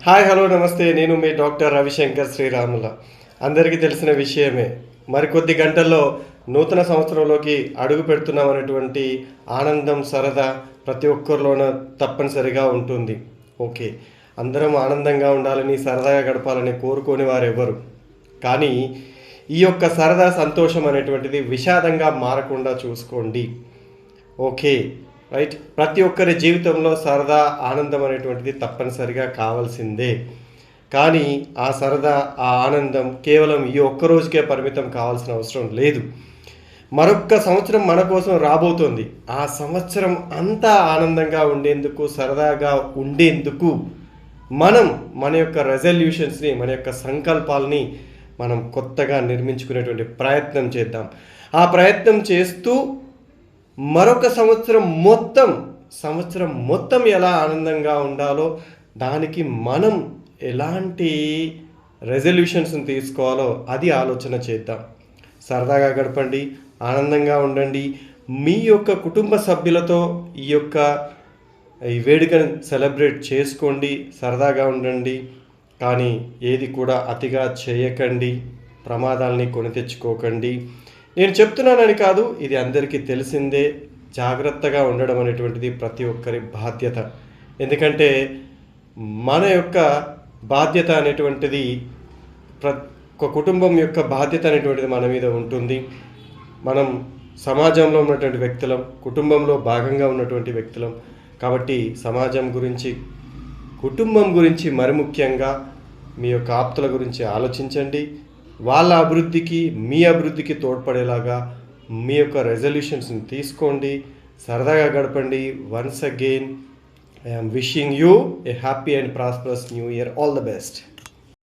Hi hello నమస్తే. నేను మీ doctor Ravishankar శ్రీరాముల. అందరికీ తెలిసిన విషయమే. మరికొద్ది గంటల్లో నూతన సంవత్సరంలోకి అడుగు పెడుతున్నాం అనేటువంటి ఆనందం, సరదా ప్రతి ఒక్కరిలోన తప్పనిసరిగా ఉంటుంది. ఓకే, అందరం ఆనందంగా ఉండాలని, సరదాగా గడపాలని కోరుకోని వారెవరు. కానీ ఈ యొక్క సరదా, సంతోషం అనేటువంటిది విషాదంగా మారకుండా చూసుకోండి. Okay, right. ప్రతి ఒక్కరి జీవితంలో సరదా, ఆనందం అనేటువంటిది తప్పనిసరిగా కావాల్సిందే. కానీ ఆ సరదా, ఆ ఆనందం కేవలం ఈ ఒక్క రోజుకే పరిమితం కావాల్సిన అవసరం లేదు. మరొక్క సంవత్సరం మన కోసం రాబోతోంది. ఆ సంవత్సరం అంతా ఆనందంగా ఉండేందుకు, సరదాగా ఉండేందుకు మనం మన యొక్క రెజల్యూషన్స్ని, మన యొక్క సంకల్పాలని మనం కొత్తగా నిర్మించుకునేటువంటి ప్రయత్నం చేద్దాం. ఆ ప్రయత్నం చేస్తూ మరొక సంవత్సరం మొత్తం ఎలా ఆనందంగా ఉండాలో, దానికి మనం ఎలాంటి రెజల్యూషన్స్ని తీసుకోవాలో అది ఆలోచన చేద్దాం. సరదాగా గడపండి, ఆనందంగా ఉండండి. మీ యొక్క కుటుంబ సభ్యులతో ఈ వేడుకను సెలబ్రేట్ చేసుకోండి, సరదాగా ఉండండి. కానీ ఏది కూడా అతిగా చేయకండి, ప్రమాదాలని కొని తెచ్చుకోకండి. నేను చెప్తున్నానని కాదు, ఇది అందరికీ తెలిసిందే. జాగ్రత్తగా ఉండడం అనేటువంటిది ప్రతి ఒక్కరి బాధ్యత. ఎందుకంటే మన యొక్క బాధ్యత అనేటువంటిది, ఒక కుటుంబం యొక్క బాధ్యత అనేటువంటిది మన మీద ఉంటుంది. మనం సమాజంలో ఉన్నటువంటి వ్యక్తులం, కుటుంబంలో భాగంగా ఉన్నటువంటి వ్యక్తులం. కాబట్టి సమాజం గురించి, కుటుంబం గురించి, మరి ముఖ్యంగా మీ యొక్క ఆప్తుల గురించి ఆలోచించండి. వాళ్ళ అభివృద్ధికి, మీ అభివృద్ధికి తోడ్పడేలాగా మీ యొక్క రెజల్యూషన్స్ని తీసుకోండి, సరదాగా గడపండి. Once again I am wishing you a happy and prosperous new year. All the best.